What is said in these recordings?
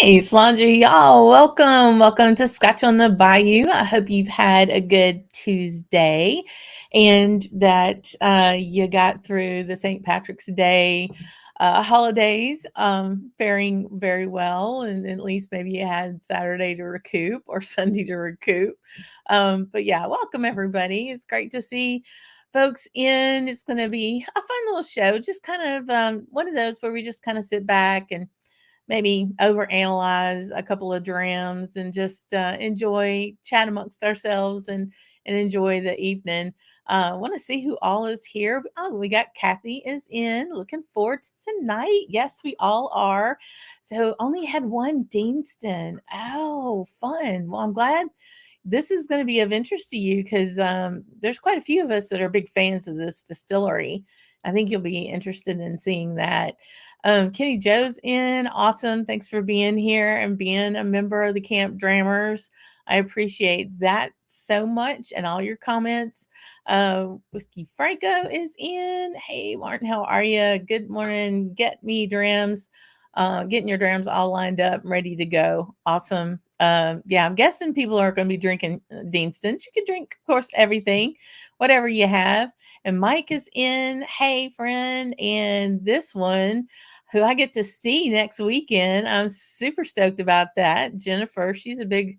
Hey, Slàinté, y'all. Welcome to Scotch on the Bayou. I hope you've had a good Tuesday and that you got through the St. Patrick's Day holidays faring very well. And at least maybe you had Saturday to recoup or Sunday to recoup. But yeah, welcome everybody. It's great to see folks in. It's going to be a fun little show, just kind of one of those where we just kind of sit back and maybe overanalyze a couple of drams and just enjoy chat amongst ourselves and enjoy the evening. Want to see who all is here. Oh, we got Kathy is in. Looking forward to tonight. Yes, we all are. So only had one Deanston. Oh, fun. Well, I'm glad this is going to be of interest to you because there's quite a few of us that are big fans of this distillery. I think you'll be interested in seeing that. Kenny Joe's in. Awesome. Thanks for being here and being a member of the Camp Drammers. I appreciate that so much and all your comments. Whiskey Franco is in. Hey, Martin, how are you? Good morning. Get me drams. Getting your drams all lined up and ready to go. Awesome. Yeah, I'm guessing people are going to be drinking Deanston's. You can drink, of course, everything, whatever you have. And Mike is in. Hey, friend. And this one, who I get to see next weekend. I'm super stoked about that. Jennifer, she's a big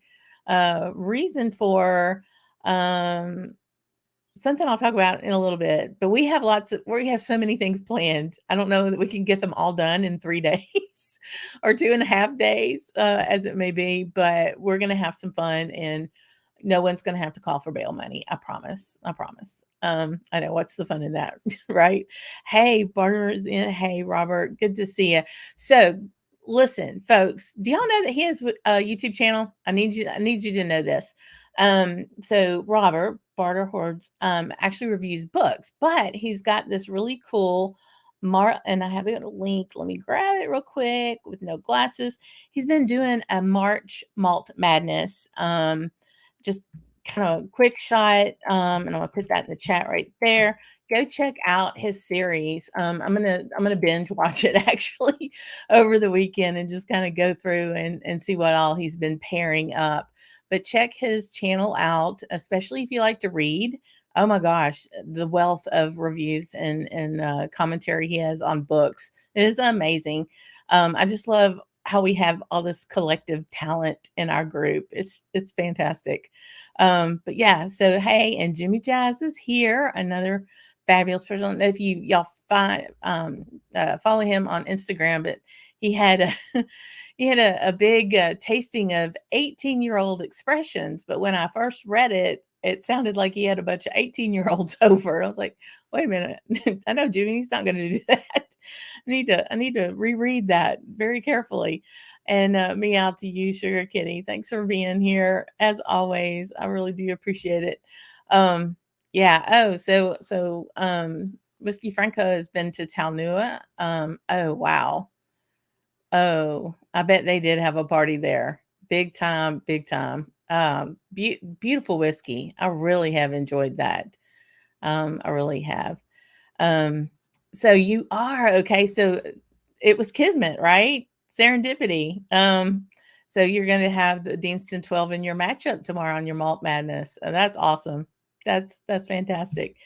reason for something I'll talk about in a little bit. But we have so many things planned. I don't know that we can get them all done in 3 days or 2.5 days, as it may be. But we're going to have some fun and no one's going to have to call for bail money. I promise. I promise. I know what's the fun in that, right? Hey, Barter's in. Hey, Robert, good to see you. So, listen, folks, do y'all know that he has a YouTube channel? I need you to know this. So Robert Barter Hordes actually reviews books, but he's got this really cool and I have a link. Let me grab it real quick with no glasses. He's been doing a March malt madness. Just kind of quick shot. And I'm gonna put that in the chat right there. Go check out his series. I'm gonna binge watch it actually over the weekend and just kind of go through and see what all he's been pairing up. But check his channel out, especially if you like to read. Oh my gosh, the wealth of reviews and commentary he has on books. It is amazing. I just love how we have all this collective talent in our group. It's fantastic. But yeah, so hey, and Jimmy Jazz is here, another fabulous person. I don't know if y'all find follow him on Instagram, but he had a he had a big tasting of 18-year-old expressions. But when I first read it, it sounded like he had a bunch of 18-year-olds over. I was like, wait a minute, I know Jimmy's not going to do that. I need to reread that very carefully. And me out to you, Sugar Kitty. Thanks for being here as always. I really do appreciate it. Yeah. Oh, Whiskey Franco has been to Talnua. Oh wow. Oh, I bet they did have a party there. Big time, big time. Beautiful whiskey. I really have enjoyed that. I really have. Um, so you are okay. So it was kismet, right? Serendipity. So you're going to have the Deanston 12 in your matchup tomorrow on your Malt Madness. That's awesome. That's fantastic.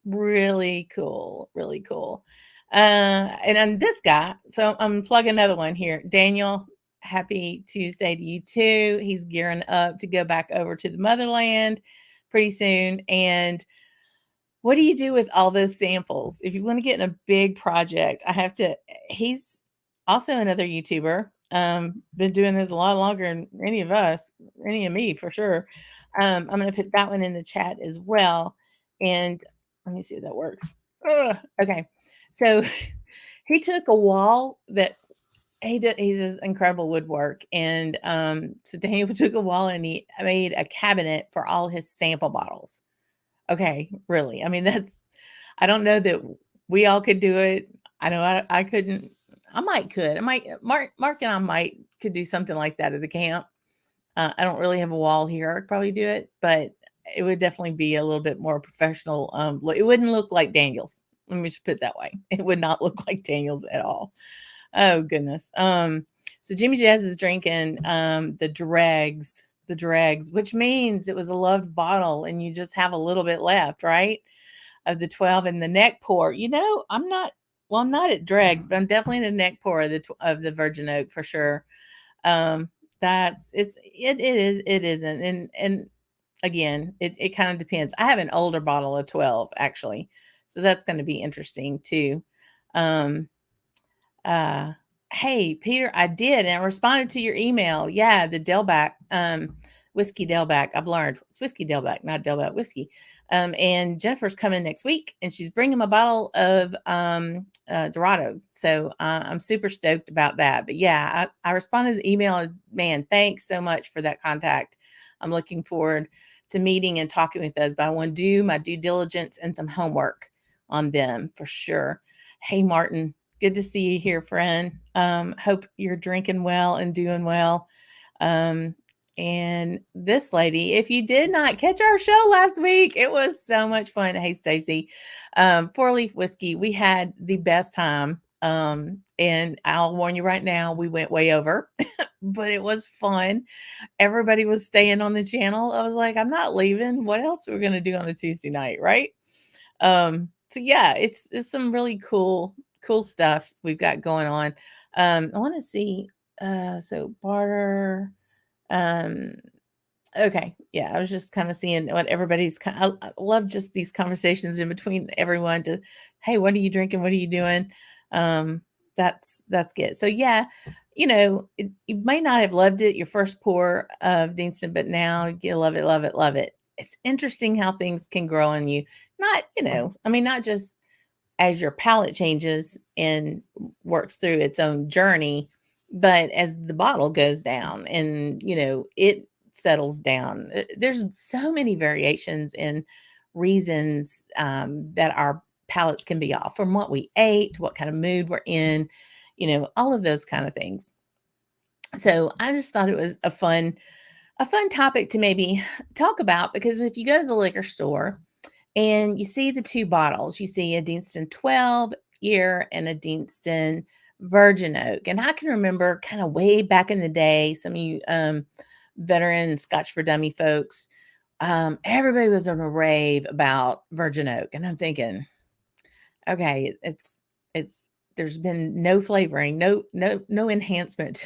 Really cool. Really cool. And then this guy. So I'm plugging another one here. Daniel, happy Tuesday to you too. He's gearing up to go back over to the motherland pretty soon. And what do you do with all those samples? If you want to get in a big project, he's also another YouTuber. Been doing this a lot longer than any of us, any of me for sure. I'm going to put that one in the chat as well. And let me see if that works. Ugh, okay. So he took a wall that he does incredible woodwork. And so Daniel took a wall and he made a cabinet for all his sample bottles. Okay, really. I mean, I don't know that we all could do it. I know I couldn't. I might, Mark and I could do something like that at the camp. I don't really have a wall here. I could probably do it, but it would definitely be a little bit more professional. It wouldn't look like Daniel's. Let me just put it that way. It would not look like Daniel's at all. Oh goodness. So Jimmy Jazz is drinking the dregs, which means it was a loved bottle and you just have a little bit left, right? Of the 12 and the neck pour. I'm not at dregs, but I'm definitely in a neck pour of the virgin oak for sure. Um, it isn't. And again, it kind of depends. I have an older bottle of 12 actually. So that's going to be interesting too. Um, uh, hey, Peter, I did, and I responded to your email. Yeah, the Delback, whiskey Delback. I've learned it's whiskey Delback, not Delback whiskey. And Jennifer's coming next week, and she's bringing a bottle of Dorado. So I'm super stoked about that. But yeah, I responded to the email. And, man, thanks so much for that contact. I'm looking forward to meeting and talking with those. But I want to do my due diligence and some homework on them for sure. Hey, Martin. Good to see you here, friend. Hope you're drinking well and doing well. Um, and this lady, if you did not catch our show last week, it was so much fun. Hey, Stacy, 4 Leaf Whiskey, we had the best time. And I'll warn you right now, we went way over, but it was fun. Everybody was staying on the channel. I was like, I'm not leaving. What else are we going to do on a Tuesday night, right? So yeah, it's some really cool stuff we've got going on. I want to see so barter. Um okay, yeah, I was just kind of seeing what everybody's I love just these conversations in between everyone to, hey, what are you drinking? What are you doing? Um that's good. So yeah, you may not have loved it your first pour of Deanston, but now you love it, love it, love it. It's interesting how things can grow on you. Not, I mean, not just as your palate changes and works through its own journey, but as the bottle goes down and it settles down. There's so many variations and reasons that our palates can be off, from what we ate, what kind of mood we're in, all of those kind of things. So I just thought it was a fun topic to maybe talk about, because if you go to the liquor store and you see the two bottles, you see a Deanston 12 year and a Deanston Virgin Oak. And I can remember kind of way back in the day, some of you veteran Scotch for Dummy folks, everybody was on a rave about Virgin Oak. And I'm thinking, okay, it's there's been no flavoring, no enhancement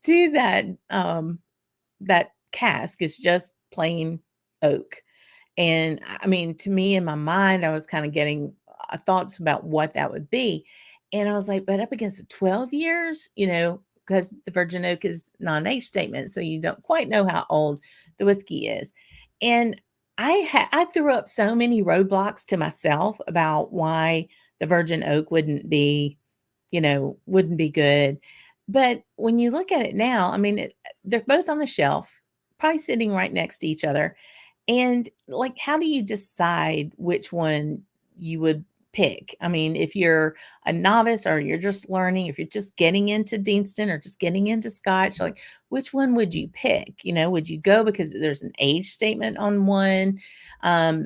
to that cask. Is just plain oak. And I mean, to me, in my mind, I was kind of getting thoughts about what that would be. And I was like, but up against the 12 years, because the virgin oak is non-age statement. So you don't quite know how old the whiskey is. And I threw up so many roadblocks to myself about why the virgin oak wouldn't be good. But when you look at it now, I mean, they're both on the shelf, probably sitting right next to each other. And like, how do you decide which one you would pick? I mean, if you're a novice or you're just learning, if you're just getting into Deanston or just getting into Scotch, like, which one would you pick? Would you go because there's an age statement on one,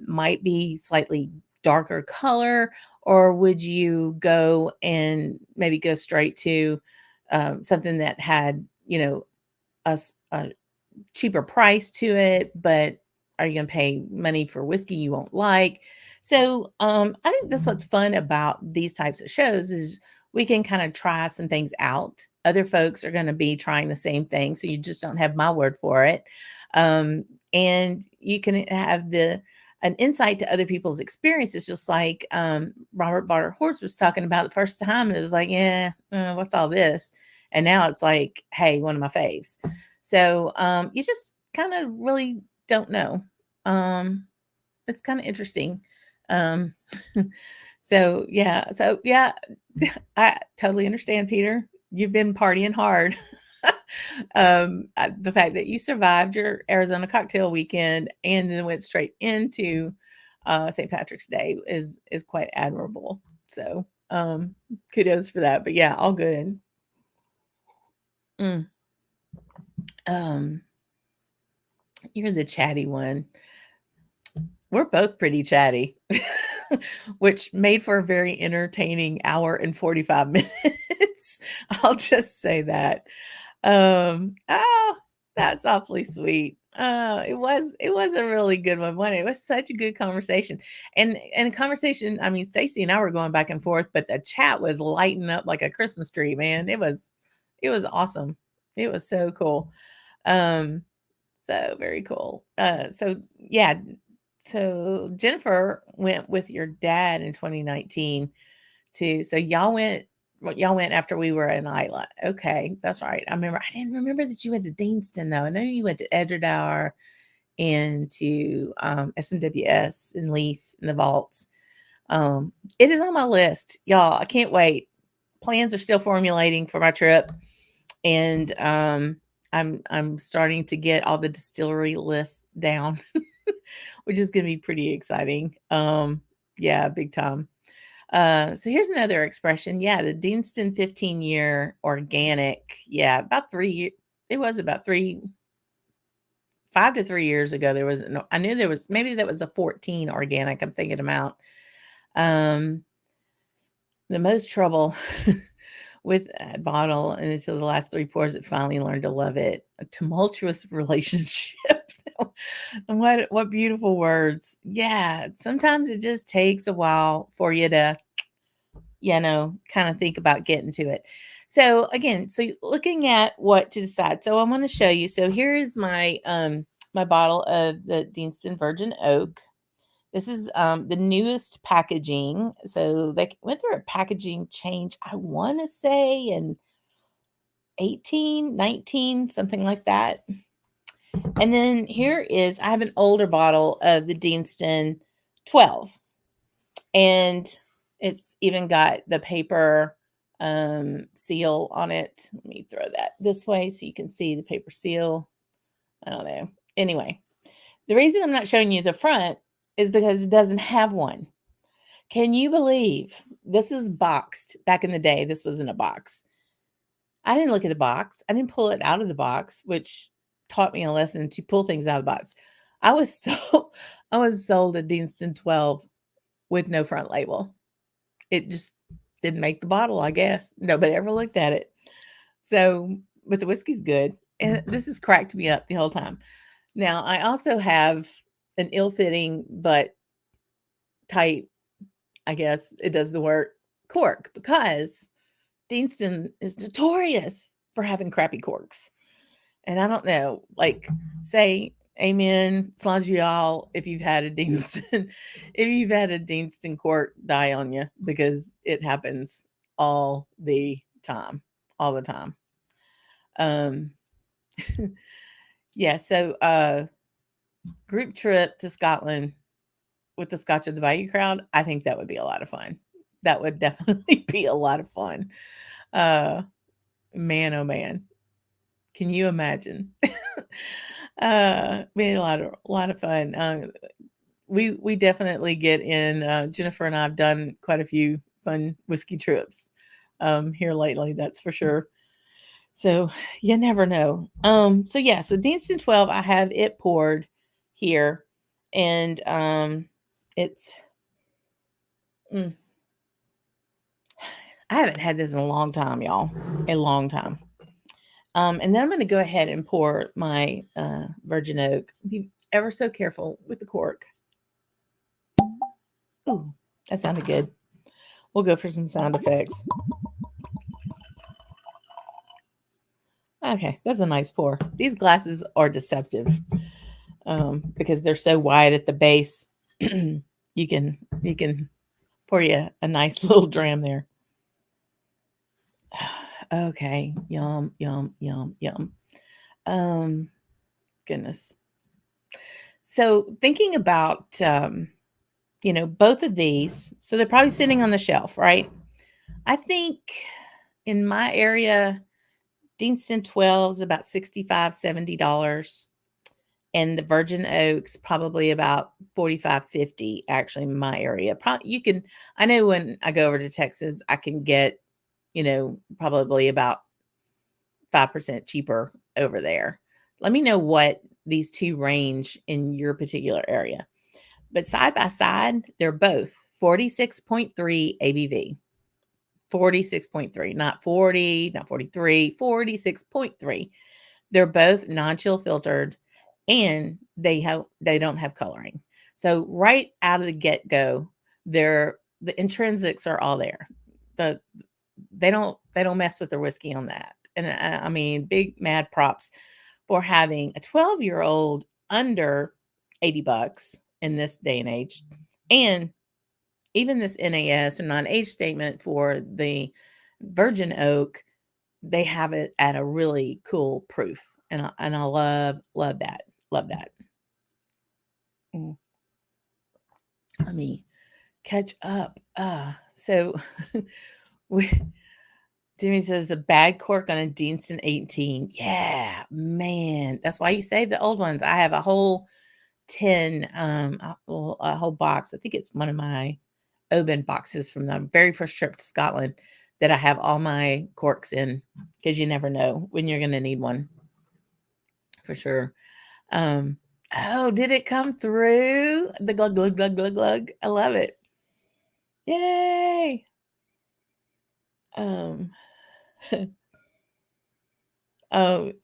might be slightly darker color, or would you go and maybe go straight to something that had, a cheaper price to it, but are you going to pay money for whiskey you won't like? So I think that's what's fun about these types of shows is we can kind of try some things out. Other folks are going to be trying the same thing, so you just don't have my word for it. And you can have an insight to other people's experiences, just like Robert Barter Horse was talking about the first time. It was like, yeah, what's all this? And now it's like, hey, one of my faves. So you just kind of really don't know. It's kind of interesting. Um, so yeah, I totally understand, Peter. You've been partying hard. The fact that you survived your Arizona cocktail weekend and then went straight into St. Patrick's Day is quite admirable. So kudos for that. But yeah, all good. Mm. Um, you're the chatty one. We're both pretty chatty, which made for a very entertaining hour and 45 minutes. I'll just say that. Oh, that's awfully sweet. It was a really good one. It was such a good conversation. And a conversation, I mean, Stacy and I were going back and forth, but the chat was lighting up like a Christmas tree, man. It was awesome. It was so cool. Um, so very cool. So yeah, so Jennifer went with your dad in 2019 too. So y'all went after we were in Isla. Okay, that's right. I didn't remember that you went to Deanston though. I know you went to Edgedour and to SMWS and Leaf and the Vaults. It is on my list, y'all. I can't wait. Plans are still formulating for my trip, and I'm starting to get all the distillery lists down, which is going to be pretty exciting. Yeah, big time. So here's another expression. Yeah, the Deanston 15-year organic. Yeah, about 3 years. It was about 5 to 3 years ago. There was, no, I knew there was, maybe that was a 14 organic. I'm thinking about. Um, the most trouble with that bottle, and until the last 3 pours, it finally learned to love it. A tumultuous relationship. And what beautiful words. Yeah, sometimes it just takes a while for you to, kind of think about getting to it. So again, so looking at what to decide. So I want to show you. So here is my bottle of the Deanston Virgin Oak. This is the newest packaging. So they went through a packaging change, I want to say in 18, 19, something like that. And then here is, I have an older bottle of the Deanston 12. And it's even got the paper seal on it. Let me throw that this way so you can see the paper seal. I don't know. Anyway, the reason I'm not showing you the front is because it doesn't have one. Can you believe this is boxed? Back in the day, this was in a box. I didn't look at the box. I didn't pull it out of the box, which taught me a lesson to pull things out of the box. I was sold a Deanston 12 with no front label. It just didn't make the bottle, I guess. Nobody ever looked at it. So, but the whiskey's good. And this has cracked me up the whole time. Now, I also have an ill-fitting but tight, I guess it does the work, cork, because Deanston is notorious for having crappy corks. And I don't know, like, say amen, Slàinté, if you've had a Deanston, if you've had a Deanston cork die on you, because it happens all the time, all the time. Yeah, so group trip to Scotland with the Scotch of the Bayou crowd, I think that would be a lot of fun. That would definitely be a lot of fun. Man, oh man. Can you imagine? Be a lot of fun. We definitely get in. Jennifer and I have done quite a few fun whiskey trips here lately. That's for sure. So you never know. So yeah, so Deanston 12, I have it poured here, and it's. I haven't had this in a long time, y'all. A long time. And then I'm going to go ahead and pour my virgin oak. Be ever so careful with the cork. Ooh, that sounded good. We'll go for some sound effects. Okay, that's a nice pour. These glasses are deceptive because they're so wide at the base. you can pour you a nice little dram there. Okay, yum, yum, yum, yum. Goodness. So thinking about, both of these, so they're probably sitting on the shelf, right? I think in my area, Deanston 12 is about $65, $70. And the Virgin Oaks probably about 45, 50, actually, in my area. I know when I go over to Texas, I can get, probably about 5% cheaper over there. Let me know what these two range in your particular area. But side by side, they're both 46.3 ABV. 46.3, not 40, not 43, 46.3. They're both non-chill filtered, and they don't have coloring. So right out of the get-go, the intrinsics are all there. The they don't mess with their whiskey on that. And I mean, big mad props for having a 12-year-old under $80 in this day and age. And even this NAS or non-age statement for the virgin oak, they have it at a really cool proof. And I love that. Love that. Let me catch up. So we Jimmy says a bad cork on a Deanston 18. Yeah, man. That's why you save the old ones. I have a whole tin, a whole box. I think it's one of my Oban boxes from the very first trip to Scotland that I have all my corks in, because you never know when you're going to need one, for sure. Oh, did it come through? The glug, glug, glug, glug, glug. I love it. Yay. Oh,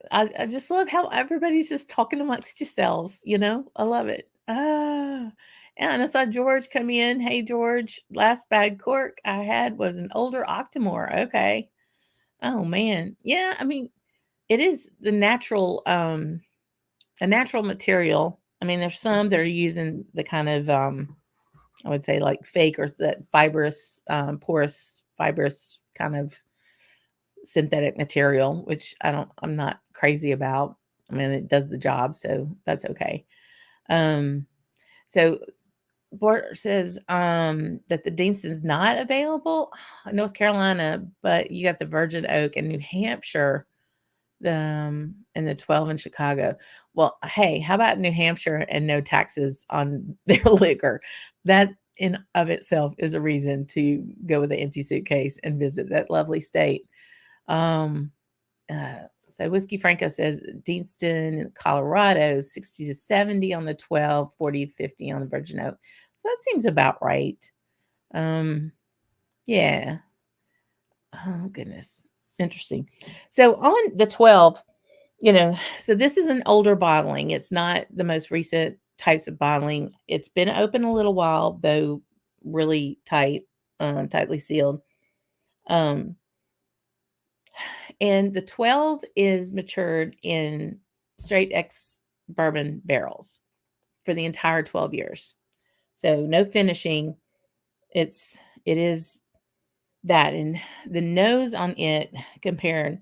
I just love how everybody's just talking amongst yourselves, I love it. And I saw George come in. Hey, George, last bad cork I had was an older Octomore. Okay. Oh man. Yeah, I mean, it is a natural material. I mean, there's some that are using the kind of I would say like fake, or that fibrous, porous, fibrous kind of synthetic material, which I'm not crazy about. I mean, it does the job, so that's okay. So Bort says that the Deanston's not available in North Carolina, but you got the virgin oak in New Hampshire, and the 12 in Chicago. Well, hey, how about New Hampshire and no taxes on their liquor? That in of itself is a reason to go with an empty suitcase and visit that lovely state. So Whiskey Franco says Deanston, Colorado, 60 to 70 on the 12, 40 to 50 on the virgin oak. So that seems about right. Yeah. Oh, goodness. Interesting. So on the 12, so this is an older bottling. It's not the most recent types of bottling. It's been open a little while, though really tightly sealed. And the 12 is matured in straight ex bourbon barrels for the entire 12 years. So no finishing. It is that. And the nose on it compared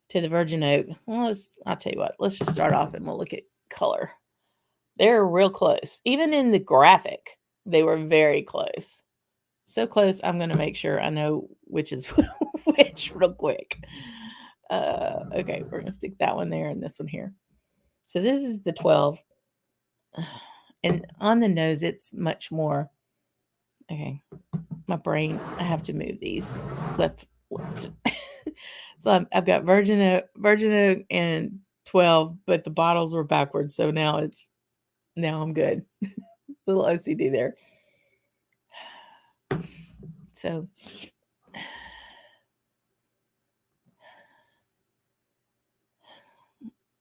to the virgin oak. Well, I'll tell you what, let's just start off and we'll look at color. They're real close. Even in the graphic, they were very close. So close, I'm going to make sure I know which is which real quick. Okay, we're going to stick that one there and this one here. So this is the 12. And on the nose, it's much more. Okay, my brain, I have to move these left. So I've got virgin oak and 12, but the bottles were backwards. So now I'm good. Little OCD there. So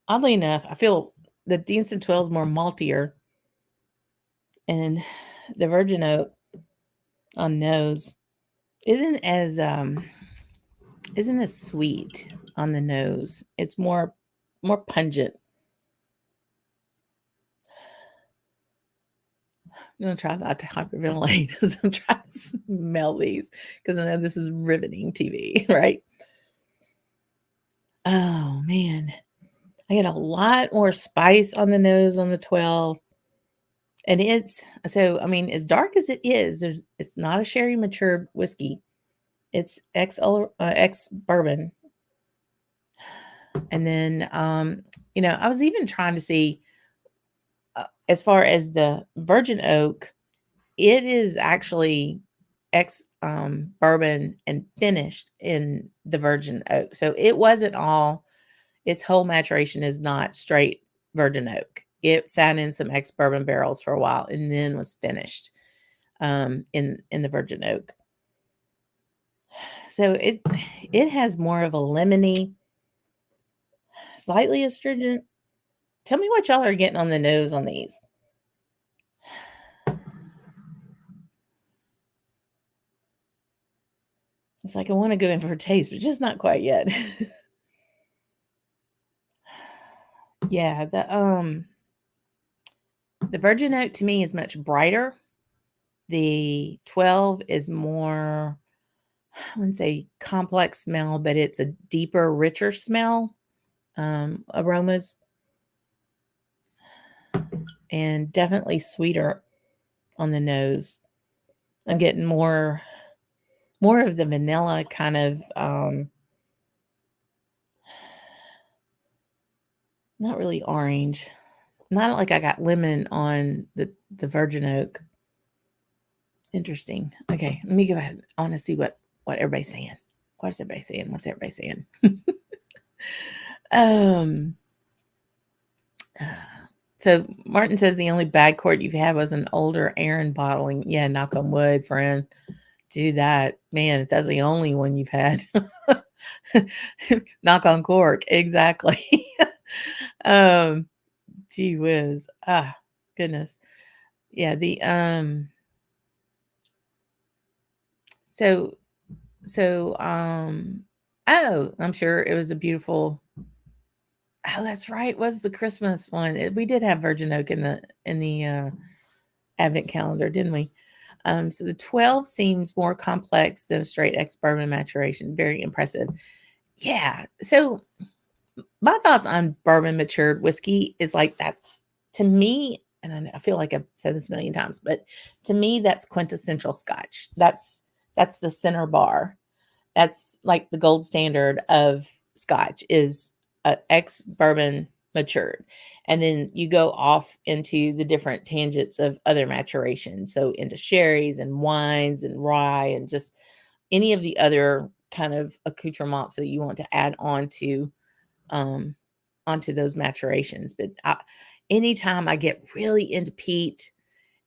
oddly enough, I feel the Deanston 12 is more maltier, and the virgin oak on nose isn't as sweet on the nose. It's more pungent. I'm gonna try not to hyperventilate as I'm trying to smell these, because I know this is riveting TV, right? Oh man, I get a lot more spice on the nose on the 12. And it's, so, I mean, as dark as it is, it's not a sherry matured whiskey. It's ex bourbon. And then, I was even trying to see, as far as the virgin oak, it is actually ex bourbon and finished in the virgin oak. So it wasn't all, its whole maturation is not straight virgin oak. It sat in some ex bourbon barrels for a while and then was finished in the virgin oak. So it has more of a lemony, slightly astringent. Tell me what y'all are getting on the nose on these. It's like I want to go in for a taste, but just not quite yet. Yeah, the virgin oak to me is much brighter. The 12 is more, I wouldn't say complex smell, but it's a deeper, richer smell, aromas, and definitely sweeter on the nose. I'm getting more of the vanilla kind of, not really orange. Not like I got lemon on the virgin oak. Interesting. Okay, let me go ahead. I want to see what everybody's saying. What's everybody saying? What's everybody saying? um. So Martin says the only bad quart you've had was an older Aaron bottling. Yeah, knock on wood, friend. Do that, man. If that's the only one you've had, knock on cork. Exactly. um. Gee whiz. Ah, goodness. Yeah. So oh, I'm sure it was a beautiful. Oh, that's right. It was the Christmas one. We did have virgin oak in the advent calendar, didn't we? So the 12 seems more complex than a straight ex bourbon maturation. Very impressive. Yeah. So my thoughts on bourbon matured whiskey is like that's to me, and I feel like I've said this a million times, but to me that's quintessential Scotch. That's the center bar. That's like the gold standard of Scotch is ex bourbon matured. And then you go off into the different tangents of other maturation. So into sherries and wines and rye and just any of the other kind of accoutrements that you want to add um, onto those maturations. But anytime I get really into peat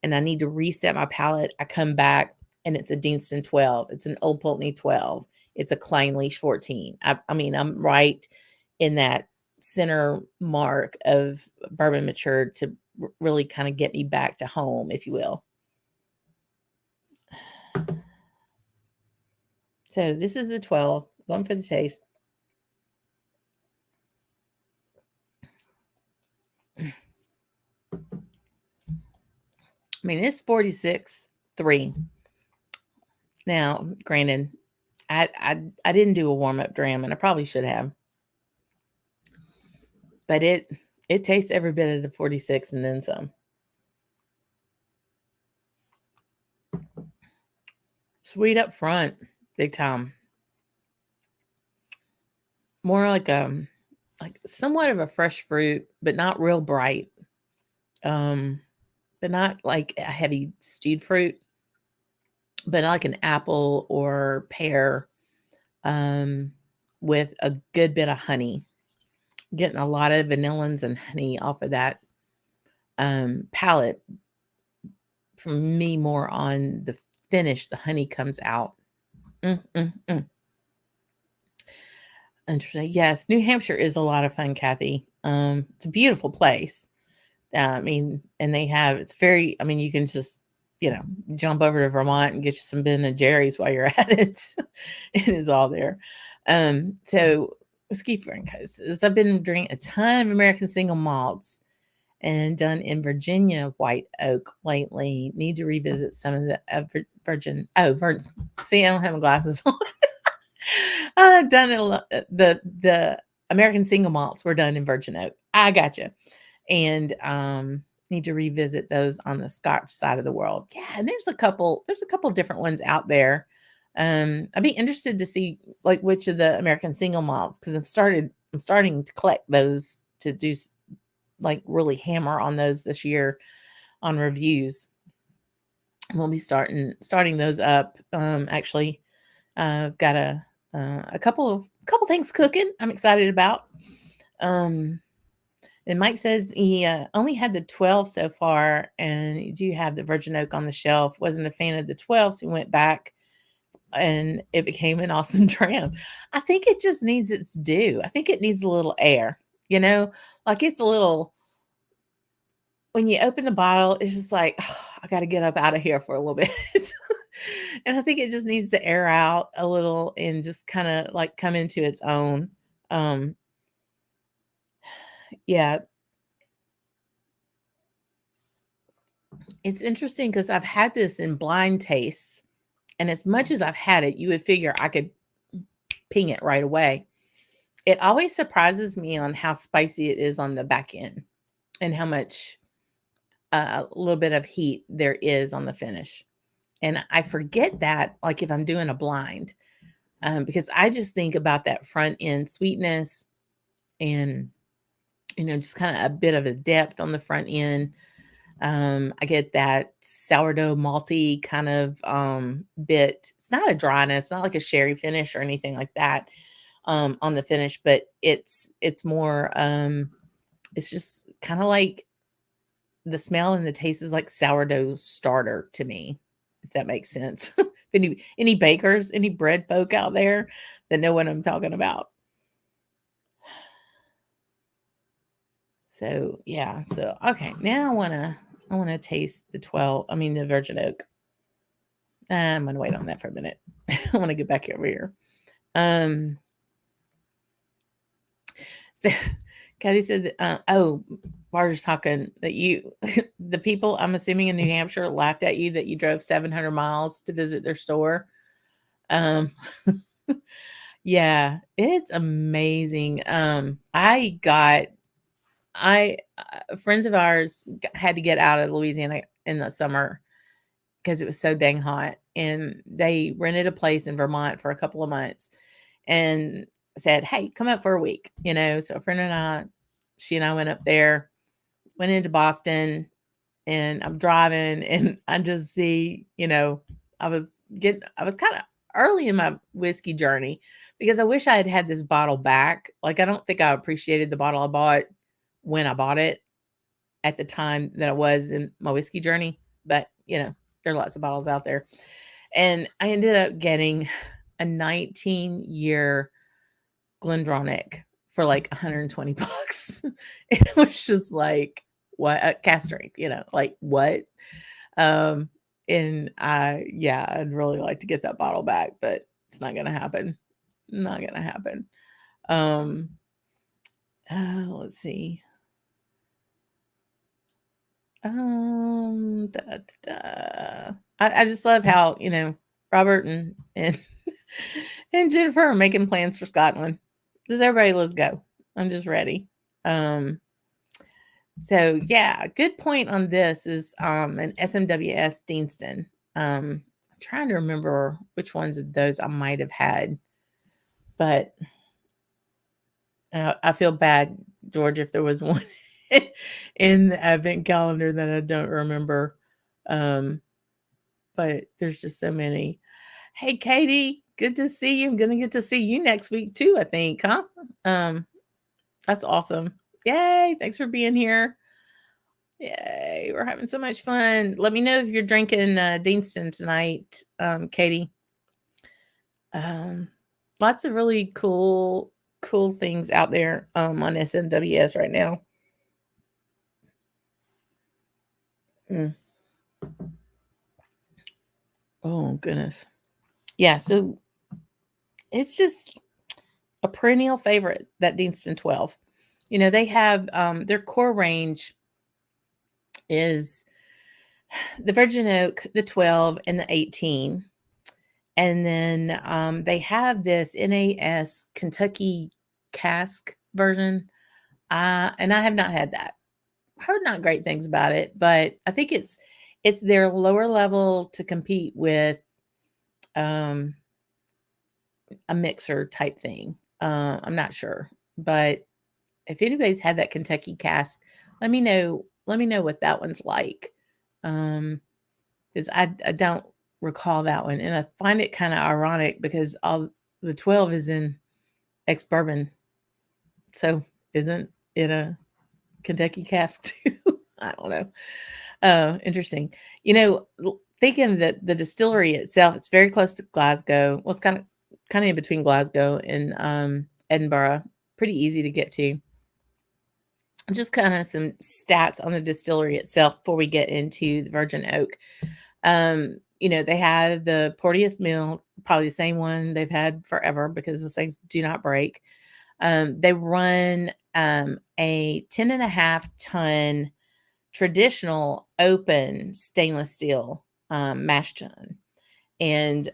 and I need to reset my palate, I come back and it's a Deanston 12. It's an Old Pulteney 12. It's a Klein Leash 14. I mean, I'm right in that center mark of bourbon matured to really kind of get me back to home, if you will. So this is the 12. Going for the taste. I mean, it's 46.3. Now, granted, I didn't do a warm up dram, and I probably should have, but it tastes every bit of the 46 and then some. Sweet up front, big time. More like somewhat of a fresh fruit, but not real bright. But not like a heavy stewed fruit, but like an apple or pear, um, with a good bit of honey. Getting a lot of vanillins and honey off of that palate. For me, more on the finish, the honey comes out. Mm, mm, mm. Interesting. Yes, New Hampshire is a lot of fun, Kathy. It's a beautiful place. I mean, and it's very, I mean, you can just, jump over to Vermont and get you some Ben and Jerry's while you're at it. It is all there. So Whiskey Francos is I've been drinking a ton of American single malts and done in Virginia white oak lately. Need to revisit some of the virgin. See, I don't have my glasses on. Done the American single malts were done in virgin oak. I gotcha. And need to revisit those on the Scotch side of the world. Yeah, and there's a couple different ones out there. I'd be interested to see like which of the American single malts because I'm starting to collect those to do like really hammer on those this year on reviews. We'll be starting those up. Actually, got a couple things cooking. I'm excited about. And Mike says he only had the 12 so far, and you do have the virgin oak on the shelf. Wasn't a fan of the 12, so he went back and it became an awesome dram. I think it just needs its due. I think it needs a little air, you know, like it's a little, when you open the bottle, it's just like, "Oh, I got to get up out of here for a little bit." And I think it just needs to air out a little and just kind of like come into its own. Um, yeah, it's interesting because I've had this in blind tastes, and as much as I've had it, you would figure I could ping it right away. It always surprises me on how spicy it is on the back end and how much a little bit of heat there is on the finish. And I forget that, like if I'm doing a blind, because I just think about that front end sweetness and, just kind of a bit of a depth on the front end. I get that sourdough malty kind of bit. It's not a dryness, not like a sherry finish or anything like that on the finish, but it's more it's just kind of like the smell and the taste is like sourdough starter to me, if that makes sense. If any bakers, any bread folk out there that know what I'm talking about. So yeah, so okay, now I wanna taste the virgin oak. I'm gonna wait on that for a minute. I wanna get back over here. Um so Kathy said that, Barter's talking that you the people I'm assuming in New Hampshire laughed at you that you drove 700 miles to visit their store. Um yeah, it's amazing. Friends of ours had to get out of Louisiana in the summer because it was so dang hot, and they rented a place in Vermont for a couple of months and said, "Hey, come up for a week." So a friend and she and I went up there, went into Boston, and I'm driving and I just see, I was kind of early in my whiskey journey because I wish I had had this bottle back. Like, I don't think I appreciated the bottle I bought when I bought it at the time that I was in my whiskey journey, but there are lots of bottles out there. And I ended up getting a 19-year Glendronach for like 120 bucks. It was just like, what? Cast strength, like what? Um, and I'd really like to get that bottle back, but it's not gonna happen. Not gonna happen. Um, let's see. Da, da, da. I just love how Robert and and Jennifer are making plans for Scotland. Just everybody, let's go. I'm just ready. Um, so yeah, good point on this is an SMWS Deanston. I'm trying to remember which ones of those I might have had, but I feel bad, George, if there was one in the advent calendar that I don't remember. Um, but there's just so many. Hey, Katie, good to see you. I'm gonna get to see you next week too, I think, huh? Um, that's awesome. Yay, thanks for being here. Yay, we're having so much fun. Let me know if you're drinking Deanston tonight, Katie. Um, lots of really cool things out there on SMWS right now. Mm. Oh goodness. Yeah, so it's just a perennial favorite, that Deanston 12. They have their core range is the Virgin Oak, the 12, and the 18. And then they have this NAS Kentucky cask version. And I have not had that. Heard not great things about it, but I think it's their lower level to compete with um, a mixer type thing. I'm not sure, but if anybody's had that Kentucky cask, let me know. Let me know what that one's like, because I don't recall that one, and I find it kind of ironic because all the 12 is in ex bourbon, so isn't it a Kentucky cask too? I don't know. Interesting. thinking that the distillery itself, it's very close to Glasgow. Well, it's kind of in between Glasgow and Edinburgh. Pretty easy to get to. Just kind of some stats on the distillery itself before we get into the virgin oak. They had the Porteous mill, probably the same one they've had forever because those things do not break. They run a 10.5 ton traditional open stainless steel mash tun. And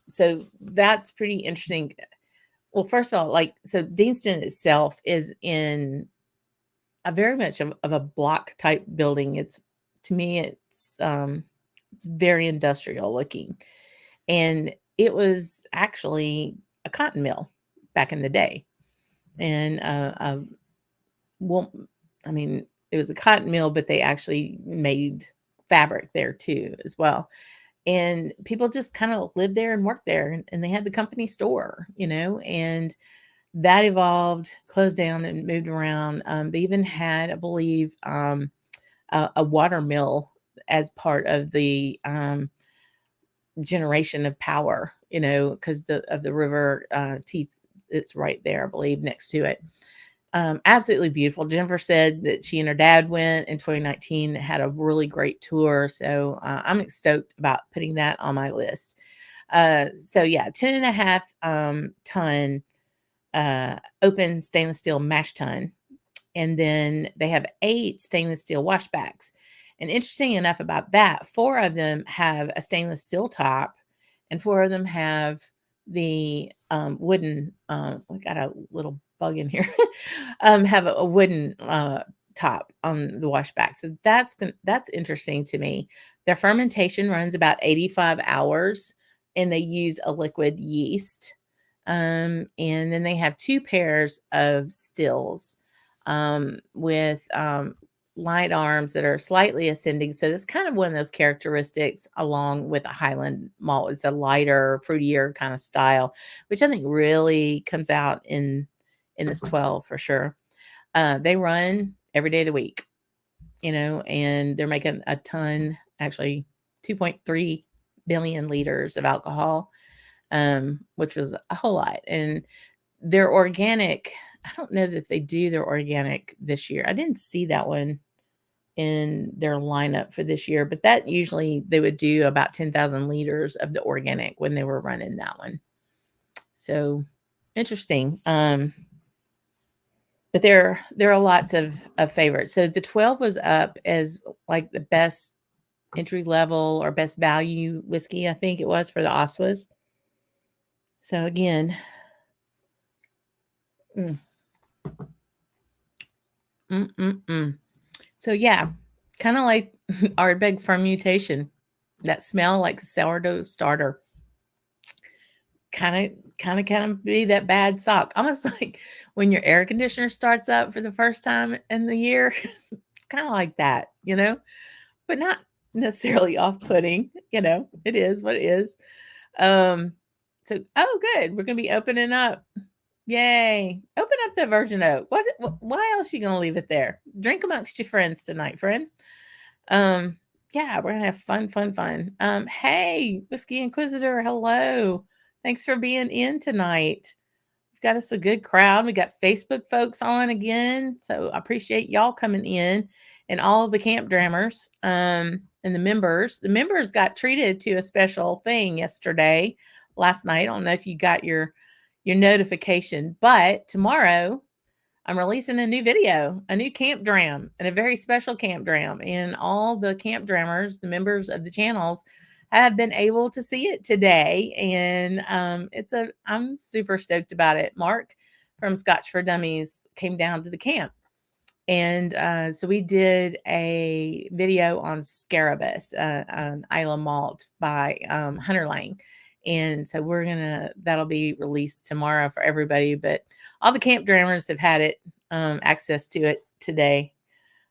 so that's pretty interesting. Well, first of all, so Deanston itself is in a very much of a block type building. To me, it's very industrial looking. And it was actually a cotton mill back in the day. And well, I mean, it was a cotton mill, but they actually made fabric there too, as well. And people just kind of lived there and worked there, and they had the company store, and that evolved, closed down, and moved around. They even had, I believe, a water mill as part of the generation of power, because of the river teeth. It's right there, I believe, next to it. Absolutely beautiful. Jennifer said that she and her dad went in 2019, had a really great tour. So I'm stoked about putting that on my list. So yeah, 10.5 ton open stainless steel mash tun. And then they have 8 stainless steel washbacks. And interesting enough about that, 4 of them have a stainless steel top, and 4 of them have the wooden, we got a little bug in here, have a wooden top on the washback. So that's interesting to me. Their fermentation runs about 85 hours, and they use a liquid yeast. And then they have 2 pairs of stills with light arms that are slightly ascending. So that's kind of one of those characteristics along with a Highland malt. It's a lighter, fruitier kind of style, which I think really comes out in this 12 for sure. They run every day of the week, and they're making a ton, actually 2.3 billion liters of alcohol, which was a whole lot. And they're organic. I don't know that they do their organic this year. I didn't see that one in their lineup for this year, but that usually they would do about 10,000 liters of the organic when they were running that one. So interesting. But there are lots of favorites. So the 12 was up as like the best entry level or best value whiskey, I think it was, for the Oswas. So again, So yeah, kind of like our big fermentation, that smell like sourdough starter. Kind of be that bad sock. Almost like when your air conditioner starts up for the first time in the year. It's kind of like that, but not necessarily off-putting. It is what it is. So good. We're gonna be opening up. Yay. Open up the virgin oak. Why else are you gonna leave it there? Drink amongst your friends tonight, friend. Yeah, we're gonna have fun. Hey, Whiskey Inquisitor, hello. Thanks for being in tonight. We've got us a good crowd. We got Facebook folks on again. So I appreciate y'all coming in, and all of the Camp Drammers, and the members. The members got treated to a special thing last night. I don't know if you got your notification, but tomorrow I'm releasing a new video, a new Camp Dram, and a very special Camp Dram. And all the Camp Drammers, the members of the channels, have been able to see it today. And I'm super stoked about it. Mark from Scotch for Dummies came down to the camp. And so we did a video on Scarabus, an Isla malt by Hunter Lang. And so that'll be released tomorrow for everybody, but all the Camp Drammers have had it, access to it today.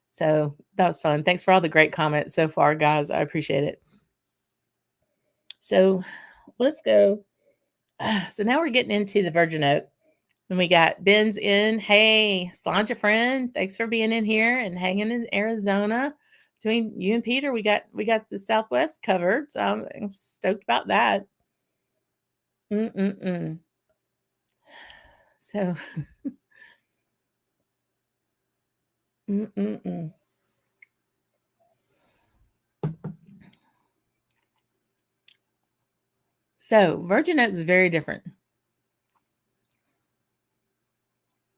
So that was fun. Thanks for all the great comments so far, guys. I appreciate it. So let's go. So now we're getting into the virgin oak, and we got Ben's in. Hey, Slàinté friend. Thanks for being in here and hanging in Arizona. between you and Peter, we got the Southwest covered. So I'm stoked about that. Mm-mm-mm. So, mm-mm-mm. So virgin oak is very different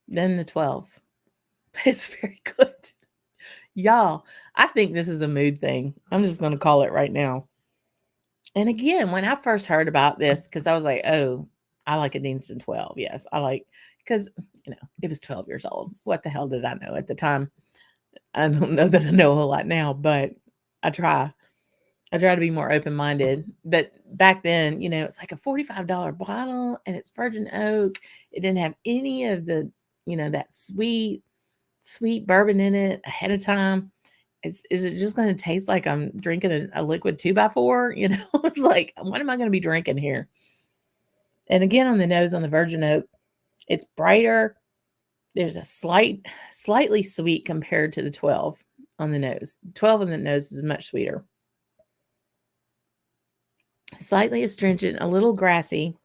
than the 12, but it's very good. Y'all, I think this is a mood thing. I'm just going to call it right now. And again, when I first heard about this, because I was like, oh, I like a Deanston 12. Yes, I like, because, it was 12 years old. What the hell did I know at the time? I don't know that I know a whole lot now, but I try. I try to be more open minded. But back then, it's like a $45 bottle and it's virgin oak. It didn't have any of the, that sweet bourbon in it ahead of time. Is it just going to taste like I'm drinking a liquid 2x4? It's like, what am I going to be drinking here? And again, on the nose, on the virgin oak, it's brighter. There's a slightly sweet compared to the 12 on the nose. 12 on the nose is much sweeter. Slightly astringent, a little grassy.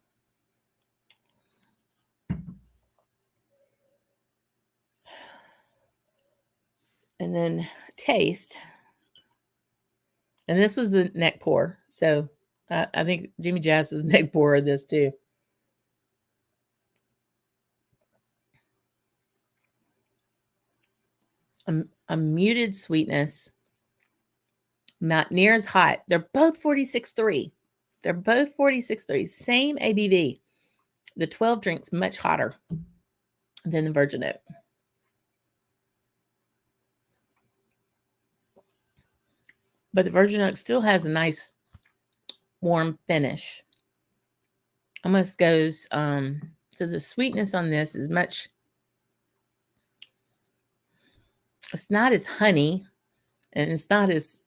And then taste. And this was the neck pour. So I think Jimmy Jazz was neck pour of this too. A muted sweetness, not near as hot. They're both 46.3. They're both 46.3. Same ABV. The 12 drinks much hotter than the virgin oak. But the virgin oak still has a nice warm finish. Almost goes, so the sweetness on this is much, it's not as honey and it's not as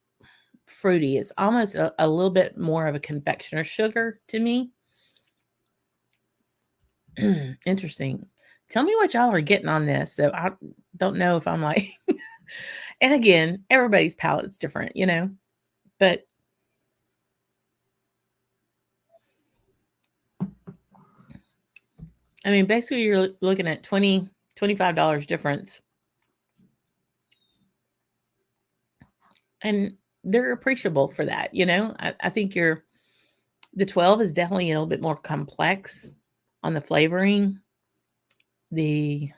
fruity. It's almost a little bit more of a confectioner sugar to me. Interesting. Tell me what y'all are getting on this. So I don't know if I'm like, and again, everybody's palate's different, but I mean, basically you're looking at $20, $25 difference. And they're appreciable for that. I think the 12 is definitely a little bit more complex on the flavoring. I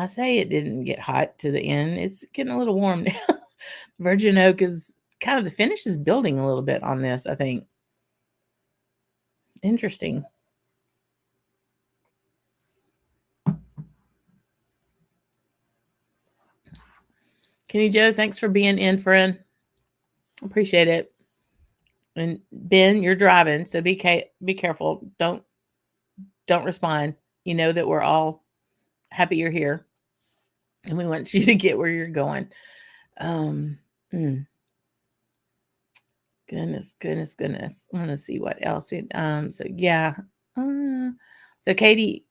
say it didn't get hot to the end. It's getting a little warm now. Virgin oak is kind of, the finish is building a little bit on this, I think. Interesting. Kenny Joe, thanks for being in, friend. Appreciate it. And Ben, you're driving, so be careful. Don't respond. You know that we're all happy you're here, and we want you to get where you're going. Goodness. I want to see what else. So yeah. So Katie,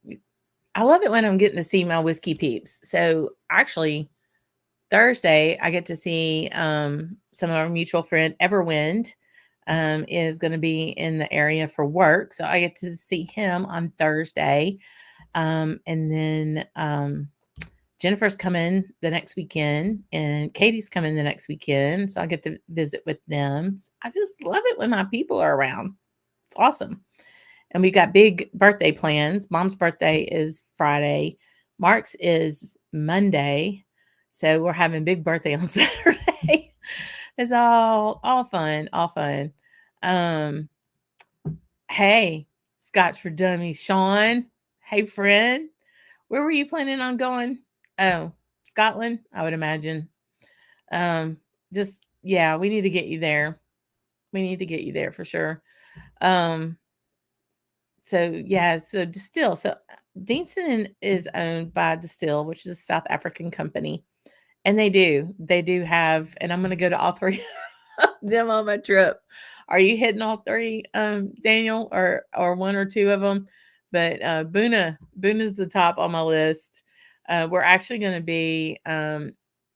I love it when I'm getting to see my whiskey peeps. So actually, Thursday I get to see some of our mutual friend Everwind is going to be in the area for work, so I get to see him on Thursday, and then Jennifer's coming the next weekend and Katie's coming the next weekend. So I get to visit with them. I just love it when my people are around. It's awesome. And we got big birthday plans. Mom's birthday is Friday. Mark's is Monday. So we're having big birthday on Saturday. It's all fun. Hey, Scotch for Dummies, Sean. Hey, friend. Where were you planning on going? Oh, Scotland, I would imagine. Yeah, we need to get you there. We need to get you there for sure. So Distill. So Deanston is owned by Distill, which is a South African company. And they do have, and I'm going to go to all three of them on my trip. Are you hitting all three, Daniel, or one or two of them? But Boona's the top on my list. We're actually going to be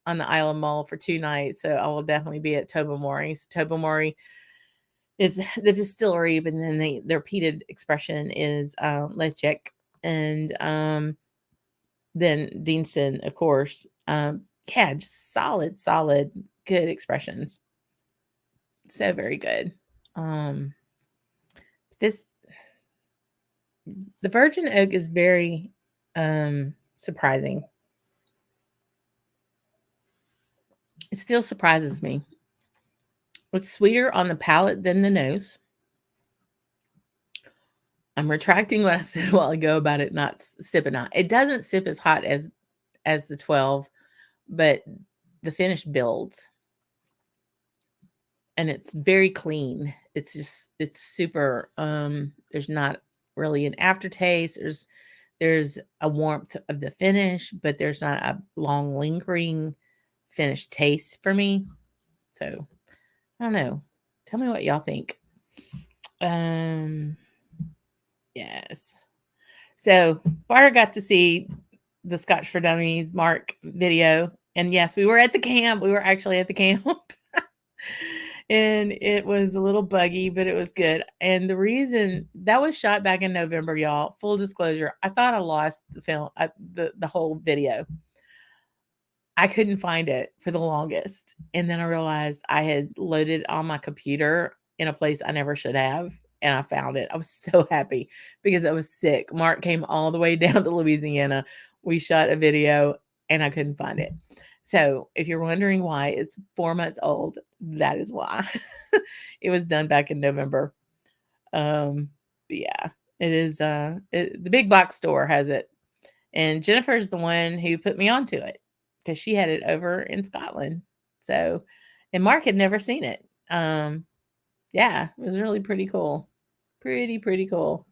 on the Isle of Mull for 2 nights, so I will definitely be at Tobermory's. Tobermory is the distillery, but then their repeated expression is Lechek, and then Deanston, of course. Yeah, just solid, good expressions. So very good. This the virgin oak is very surprising. It still surprises me. It's sweeter on the palate than the nose. I'm retracting what I said a while ago about it not sipping hot. It doesn't sip as hot as the 12, but the finish builds. And it's very clean. It's super there's not really an aftertaste. There's a warmth of the finish, but there's not a long lingering finish taste for me. So, I don't know. Tell me what y'all think. Yes. So, Barter got to see the Scotch for Dummies Mark video, and yes, we were at the camp. We were actually at the camp. And it was a little buggy, but it was good. And the reason that was shot back in November, y'all, full disclosure, I thought I lost the film, the whole video. I couldn't find it for the longest. And then I realized I had loaded it on my computer in a place I never should have. And I found it. I was so happy because I was sick. Mark came all the way down to Louisiana. We shot a video and I couldn't find it. So if you're wondering why it's 4 months old, that is why. It was done back in November. But yeah, it is. The big box store has it, and Jennifer's the one who put me onto it because she had it over in Scotland. So, and Mark had never seen it. Yeah, it was really pretty cool. Pretty cool.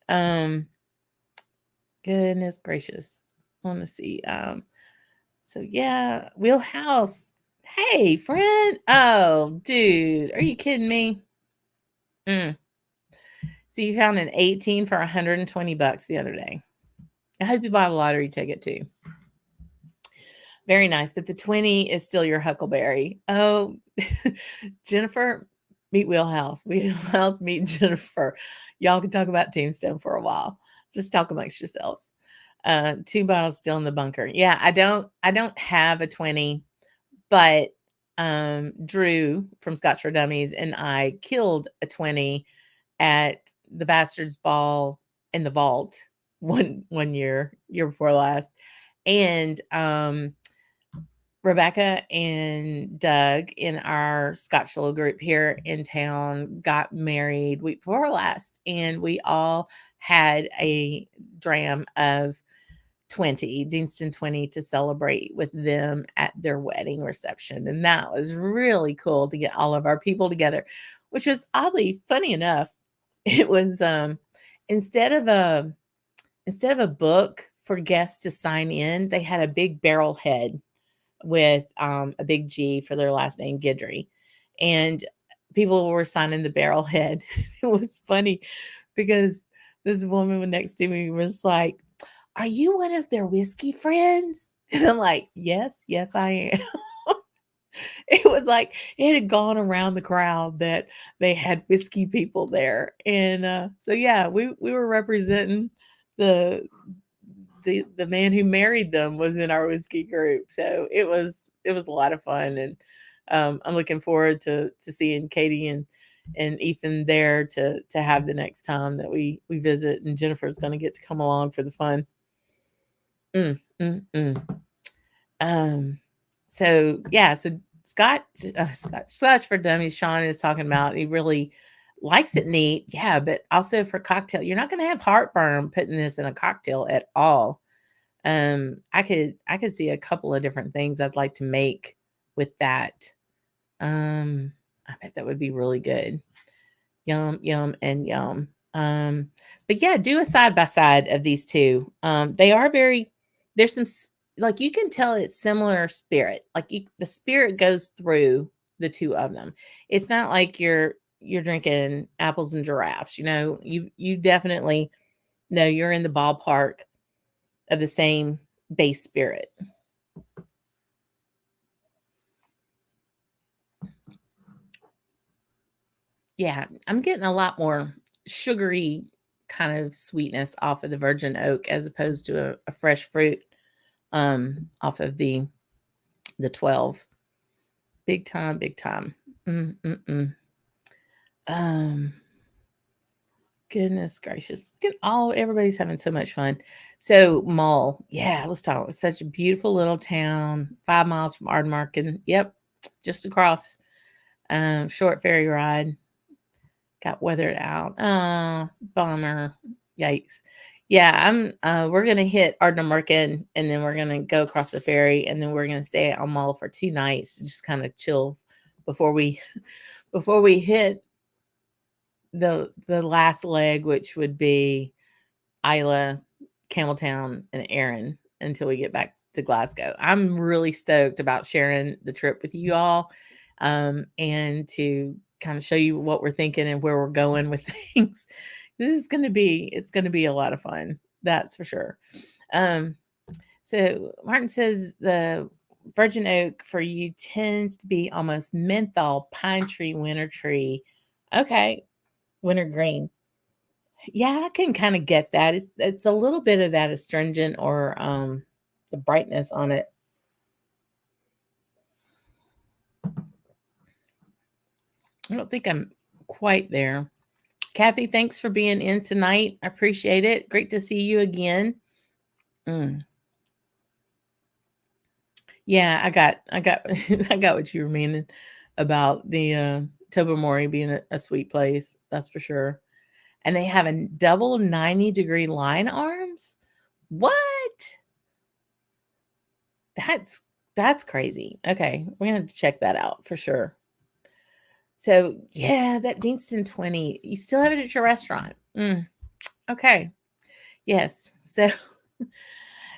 Goodness gracious. I want to see. So yeah, Wheelhouse. Hey, friend. Oh, dude, are you kidding me? So you found an 18 for $120 the other day. I hope you bought a lottery ticket too. Very nice, but the 20 is still your huckleberry. Oh, Jennifer, meet Wheelhouse. Wheelhouse, meet Jennifer. Y'all can talk about Tombstone for a while. Just talk amongst yourselves. 2 bottles still in the bunker. Yeah, I don't have a 20, but Drew from Scotch for Dummies and I killed a 20 at the Bastards Ball in the vault one year before last. And Rebecca and Doug in our Scotch little group here in town got married week before last, and we all had a dram of 20, Deanston 20, to celebrate with them at their wedding reception. And that was really cool to get all of our people together, which was oddly funny enough. It was instead of a book for guests to sign in, they had a big barrel head with a big G for their last name, Guidry. And people were signing the barrel head. It was funny because this woman next to me was like, "Are you one of their whiskey friends?" And I'm like, yes, I am. It was like it had gone around the crowd that they had whiskey people there. And so yeah, we were representing the the man who married them was in our whiskey group. So it was a lot of fun, and I'm looking forward to seeing Katie and Ethan there to have the next time that we visit, and Jennifer's going to get to come along for the fun. So yeah, so Scotch for Dummies, Sean is talking about. He really likes it neat, yeah, but also for cocktail, you're not going to have heartburn putting this in a cocktail at all. I could see a couple of different things I'd like to make with that. I bet that would be really good. Yum, and yum. But yeah, do a side by side of these two. They are there's some, like, you can tell it's similar spirit. Like the spirit goes through the two of them. It's not like you're drinking apples and giraffes. You definitely know you're in the ballpark of the same base spirit. Yeah, I'm getting a lot more sugary kind of sweetness off of the virgin oak as opposed to a fresh fruit off of the 12. Big time, big time. Mm-mm-mm. Um, Goodness gracious. Everybody's having so much fun. So Mull, yeah, let's talk. It's such a beautiful little town, 5 miles from Ardmarken. Yep, just across. Short ferry ride. Got weathered out. Bummer. Yikes. Yeah, we're gonna hit Ardnamurken and then we're gonna go across the ferry and then we're gonna stay on Mull for 2 nights to just kind of chill before we before we hit the last leg, which would be Isla, Campbelltown, and Erin until we get back to Glasgow. I'm really stoked about sharing the trip with you all, and to kind of show you what we're thinking and where we're going with things. It's gonna be a lot of fun. That's for sure. Um, so Martin says the virgin oak for you tends to be almost menthol, pine tree, winter tree. Okay, winter green. Yeah, I can kinda get that. It's a little bit of that astringent or, the brightness on it. I don't think I'm quite there. Kathy, thanks for being in tonight. I appreciate it. Great to see you again. Mm. Yeah, I got I got what you were meaning about the, Tobermory being a sweet place, that's for sure. And they have a double 90-degree line arms? What? That's that's crazy. Okay, we're gonna have to check that out for sure. So yeah, that Deanston 20. You still have it at your restaurant. Okay. Yes. So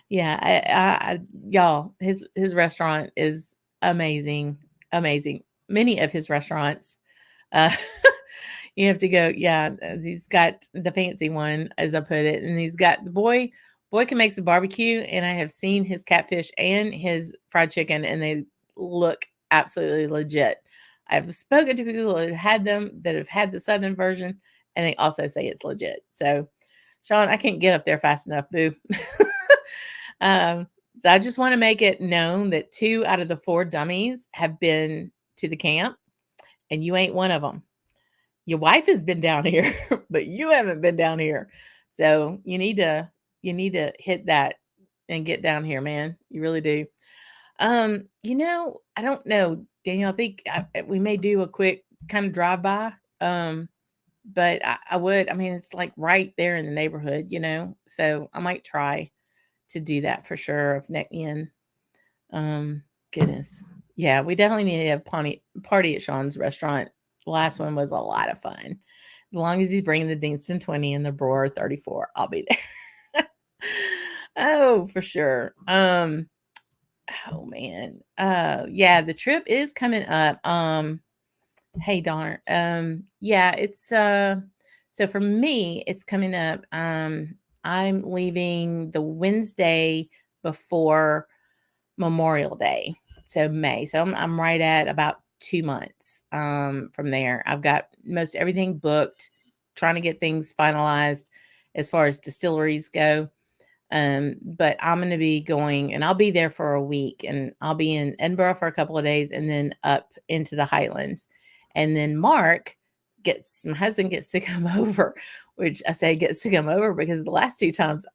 yeah, y'all, his restaurant is amazing. Amazing. Many of his restaurants. Uh you have to go, yeah. He's got the fancy one, as I put it, and he's got the boy can make some barbecue, and I have seen his catfish and his fried chicken, and they look absolutely legit. I've spoken to people that have had them that have had the southern version, and they also say it's legit. So, Sean, I can't get up there fast enough, boo. um, so I just want to make it known that 2 out of the 4 dummies have been to the camp, and you ain't one of them. Your wife has been down here, but you haven't been down here. So you need to hit that and get down here, man. You really do. I don't know, Daniel. I think we may do a quick kind of drive by. But I would. I mean, it's like right there in the neighborhood, So I might try to do that for sure. If next in, goodness, yeah, we definitely need to have party at Sean's restaurant. The last one was a lot of fun. As long as he's bringing the Deanston 20 and the Brewer 34, I'll be there. Oh, for sure. Oh man. Yeah, the trip is coming up. Hey Donner. Yeah, it's so for me, it's coming up. I'm leaving the Wednesday before Memorial Day. So May. So I'm right at about 2 months from there. I've got most everything booked, trying to get things finalized as far as distilleries go. But I'm going to be going and I'll be there for a week and I'll be in Edinburgh for a couple of days and then up into the Highlands. And then my husband gets to come over, which I say gets to come over because the last 2 times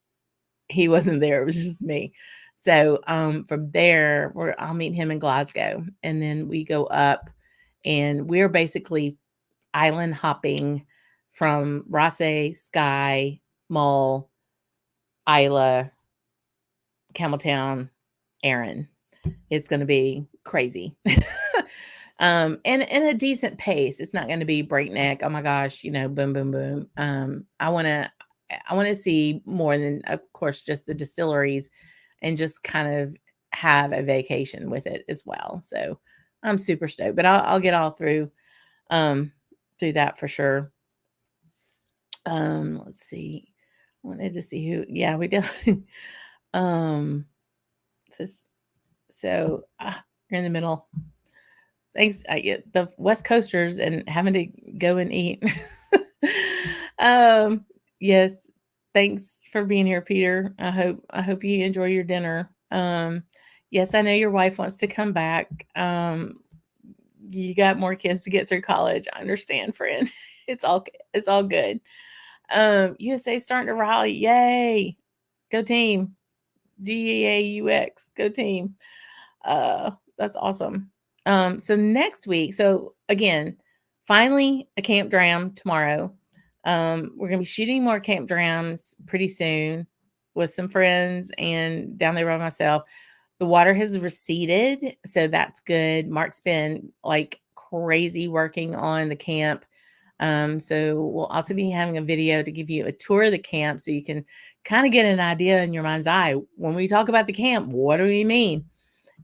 he wasn't there. It was just me. So from there, I'll meet him in Glasgow, and then we go up, and we're basically island hopping from Rosse, Skye, Mull, Isla, Campbelltown, Erin. It's going to be crazy. And a decent pace. It's not going to be breakneck. Oh my gosh, boom, boom, boom. I want to see more than, of course, just the distilleries, and just kind of have a vacation with it as well. So I'm super stoked, but I'll get all through that for sure. Let's see. I wanted to see who. Yeah, we do. um, so you're in the middle. Thanks. The West Coasters and having to go and eat. um, yes. Thanks for being here, Peter. I hope you enjoy your dinner. Yes, I know your wife wants to come back. You got more kids to get through college. I understand, friend. It's all good. USA starting to rally. Yay. Go team. GAUX. Go team. That's awesome. So next week, so again, finally a camp dram tomorrow. We're gonna be shooting more camp drams pretty soon with some friends and down there by myself. The water has receded, so that's good. Mark's been like crazy working on the camp. So we'll also be having a video to give you a tour of the camp so you can kind of get an idea in your mind's eye. When we talk about the camp, what do we mean?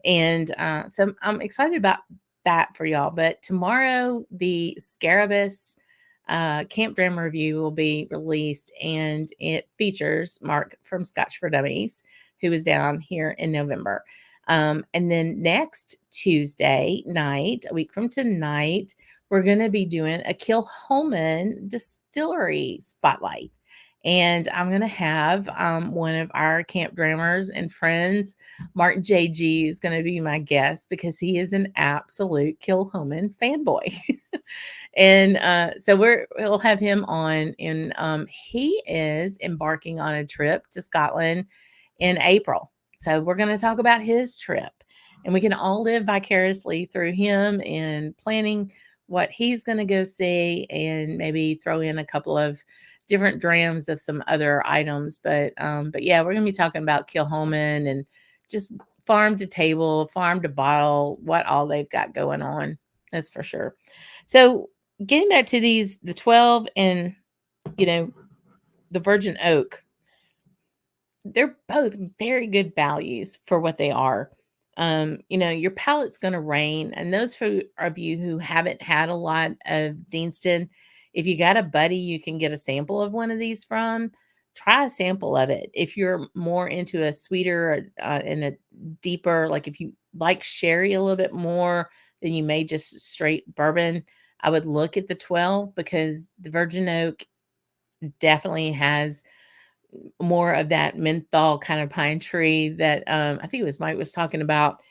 And so I'm excited about that for y'all. But tomorrow, the Scarabus Camp Drammer review will be released, and it features Mark from Scotch for Dummies, who is down here in November. And then next Tuesday night, a week from tonight, we're going to be doing a Kilholman distillery spotlight. And I'm going to have one of our camp drammers and friends, Mark JG, is going to be my guest because he is an absolute Kilholman fanboy. And so we'll have him on, and he is embarking on a trip to Scotland in April. So we're going to talk about his trip, and we can all live vicariously through him in planning what he's going to go see, and maybe throw in a couple of different drams of some other items. But yeah, we're going to be talking about Kilholman and just farm to table, farm to bottle, what all they've got going on. That's for sure. So getting back to the 12 and, the virgin oak, they're both very good values for what they are. Your palate's going to reign. And those of you who haven't had a lot of Deanston, if you got a buddy you can get a sample of one of these from, try a sample of it. If you're more into a sweeter and a deeper, like if you like sherry a little bit more than you may just straight bourbon, I would look at the 12, because the virgin oak definitely has more of that menthol kind of pine tree that I think it was Mike was talking about.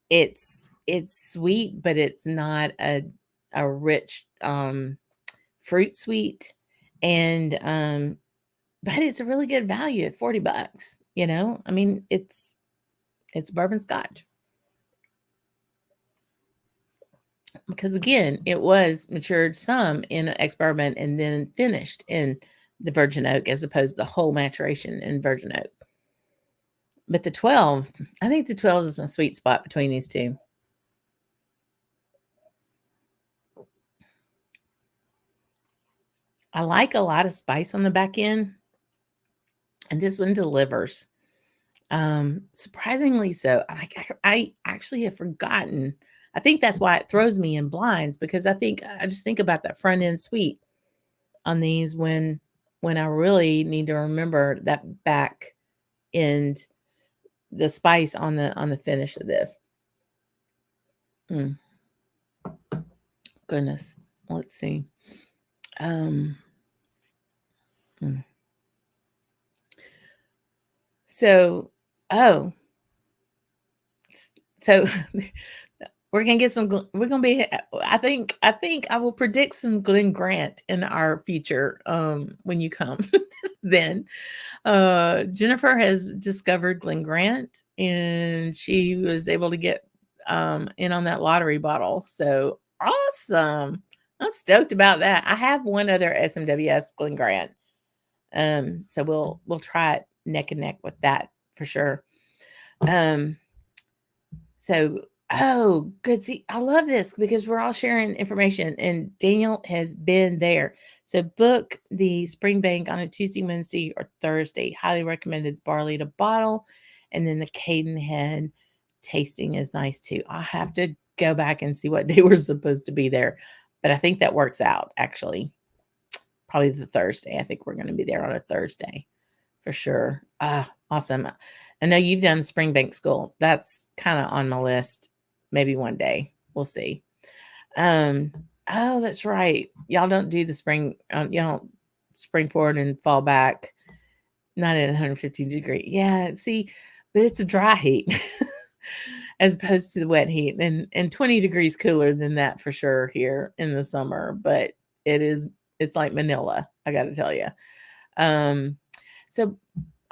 It's sweet, but it's not a rich fruit sweet. And but it's a really good value at $40. I mean, it's bourbon scotch. Because again, it was matured some in ex-bourbon and then finished in the virgin oak, as opposed to the whole maturation in virgin oak. But the 12, I think the 12 is my sweet spot between these two. I like a lot of spice on the back end, and this one delivers. Surprisingly so. I actually have forgotten. I think that's why it throws me in blinds, because I just think about that front end sweet on these when I really need to remember that back end, the spice on the finish of this. Goodness. Let's see. Mm. So, oh, so we're gonna get some. We're gonna be. I think I will predict some Glen Grant in our future. When you come, then Jennifer has discovered Glen Grant, and she was able to get in on that lottery bottle. So awesome! I'm stoked about that. I have one other SMWS Glen Grant. So we'll try it neck and neck with that for sure. So, oh, good. See, I love this because we're all sharing information, and Daniel has been there. So book the Springbank on a Tuesday, Wednesday, or Thursday. Highly recommended barley to bottle. And then the Cadenhead tasting is nice too. I'll have to go back and see what day we're supposed to be there. But I think that works out, actually. Probably the Thursday. I think we're going to be there on a Thursday for sure. Awesome. I know you've done Springbank School. That's kind of on my list. Maybe one day. We'll see. Oh, that's right. Y'all don't do the spring, you don't spring forward and fall back, not at 115 degree. Yeah, see, but it's a dry heat as opposed to the wet heat, and 20 degrees cooler than that for sure here in the summer. But it's like Manila, I got to tell you. Um, so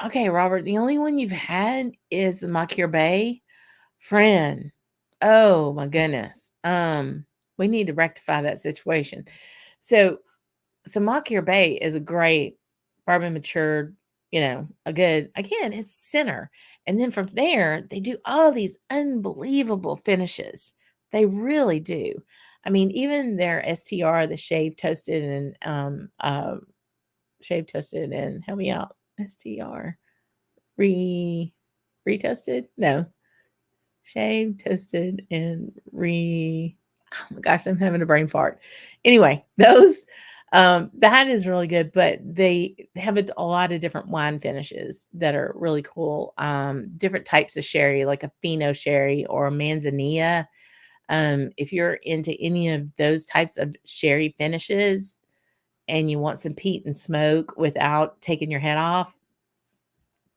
okay, Robert, the only one you've had is the Makir Bay friend. Oh my goodness. We need to rectify that situation. So Makir Bay is a great bourbon matured, a good, again, it's center. And then from there, they do all these unbelievable finishes. They really do. I mean, even their STR, the shaved toasted and help me out. STR. Re-toasted? No. Shaved, toasted, and oh my gosh, I'm having a brain fart. Anyway, those that is really good, but they have a lot of different wine finishes that are really cool. Different types of sherry, like a Fino sherry or a Manzanilla. If you're into any of those types of sherry finishes and you want some peat and smoke without taking your head off,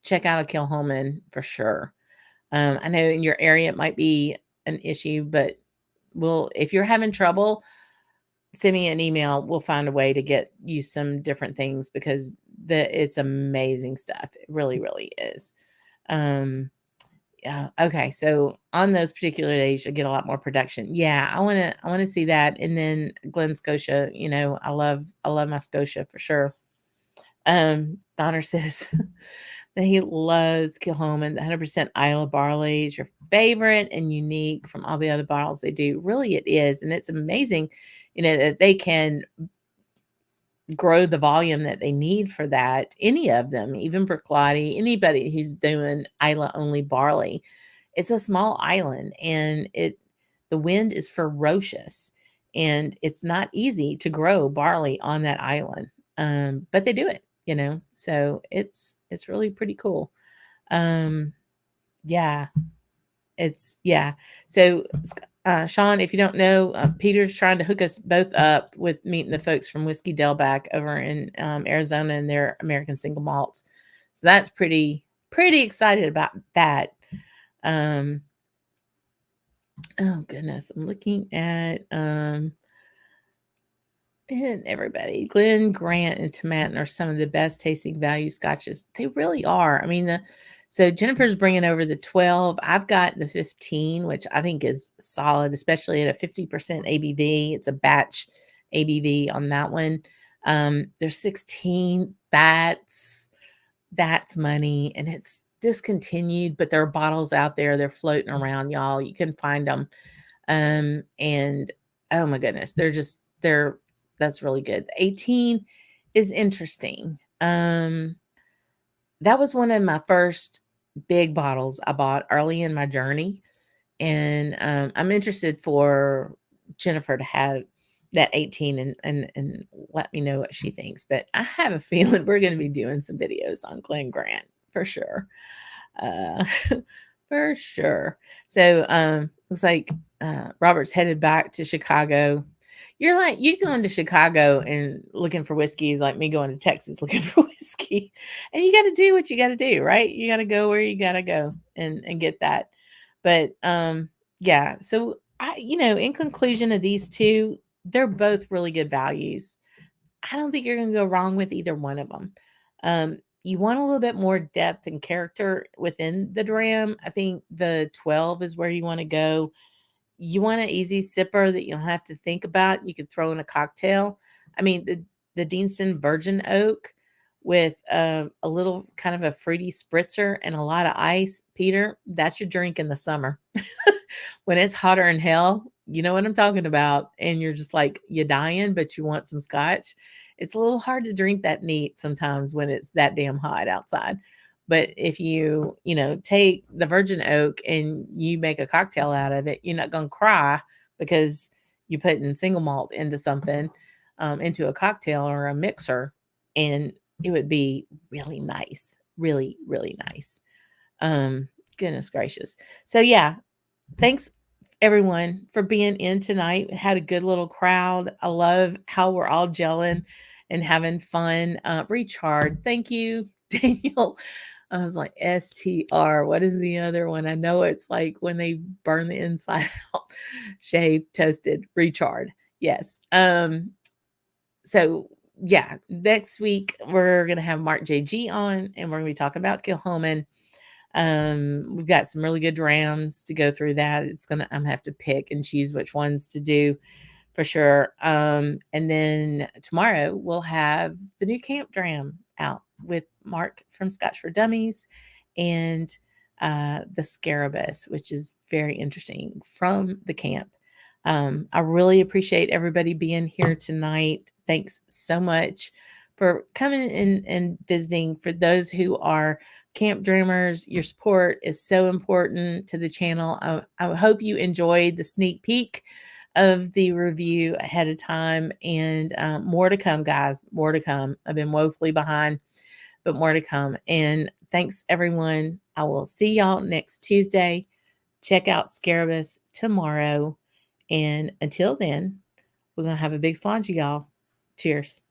check out a Kilhoman for sure. I know in your area it might be an issue, but if you're having trouble, send me an email. We'll find a way to get you some different things because it's amazing stuff. It really, really is. Yeah. Okay. So on those particular days, you'll get a lot more production. Yeah, I want to see that. And then Glen Scotia, I love my Scotia for sure. Donner says that he loves Kilhoman. The 100% Isla barley is your favorite and unique from all the other bottles they do. Really, it is. And it's amazing, that they can grow the volume that they need for that. Any of them, even Berclotti, anybody who's doing Isla only barley. It's a small island and the wind is ferocious and it's not easy to grow barley on that island. But they do it, so it's really pretty cool. Um, yeah, yeah. So, Sean, if you don't know, Peter's trying to hook us both up with meeting the folks from Whiskey Delback over in Arizona and their American single malts. So that's pretty excited about that. Um, oh goodness, I'm looking at and everybody. Glen Grant and Tomatin are some of the best tasting value scotches. They really are. I mean, so Jennifer's bringing over the 12. I've got the 15, which I think is solid, especially at a 50% ABV. It's a batch ABV on that one. There's 16. That's money, and it's discontinued, but there are bottles out there. They're floating around, y'all. You can find them. And oh my goodness, they're that's really good. The 18 is interesting. That was one of my first big bottles I bought early in my journey. And I'm interested for Jennifer to have that 18 and let me know what she thinks. But I have a feeling we're going to be doing some videos on Glen Grant for sure. Uh, for sure. So looks like Robert's headed back to Chicago. You're like you going to Chicago and looking for whiskey is like me going to Texas looking for whiskey. And you got to do what you got to do, right? You got to go where you got to go and get that. But yeah, so in conclusion of these two, they're both really good values. I don't think you're going to go wrong with either one of them. You want a little bit more depth and character within the dram. I think the 12 is where you want to go. You want an easy sipper that you don't have to think about. You could throw in a cocktail. I mean, the Deanston Virgin Oak with a little kind of a fruity spritzer and a lot of ice, Peter, that's your drink in the summer. When it's hotter than hell, you know what I'm talking about. And you're just like, you're dying, but you want some scotch. It's a little hard to drink that neat sometimes when it's that damn hot outside. But if take the virgin oak and you make a cocktail out of it, you're not going to cry because you're putting single malt into something, into a cocktail or a mixer. And it would be really nice. Really, really nice. Goodness gracious. So yeah, thanks everyone for being in tonight. Had a good little crowd. I love how we're all gelling and having fun. Richard, thank you. Daniel, I was like, STR. What is the other one? I know it's like when they burn the inside out. Shaved, toasted, Richard. Yes. So yeah, next week we're gonna have Mark JG on, and we're gonna be talking about Kilhoman. We've got some really good drams to go through that. I'm gonna have to pick and choose which ones to do for sure. And then tomorrow we'll have the new Camp Dram out with Mark from Scotch for Dummies and the Scarabus, which is very interesting from the camp. I really appreciate everybody being here tonight. Thanks so much for coming in and visiting. For those who are Camp Dreamers, your support is so important to the channel. I hope you enjoyed the sneak peek of the review ahead of time, and more to come, guys. More to come. I've been woefully behind, but more to come. And thanks, everyone. I will see y'all next Tuesday. Check out Scarabus tomorrow. And until then, we're going to have a big Slàinté, y'all. Cheers.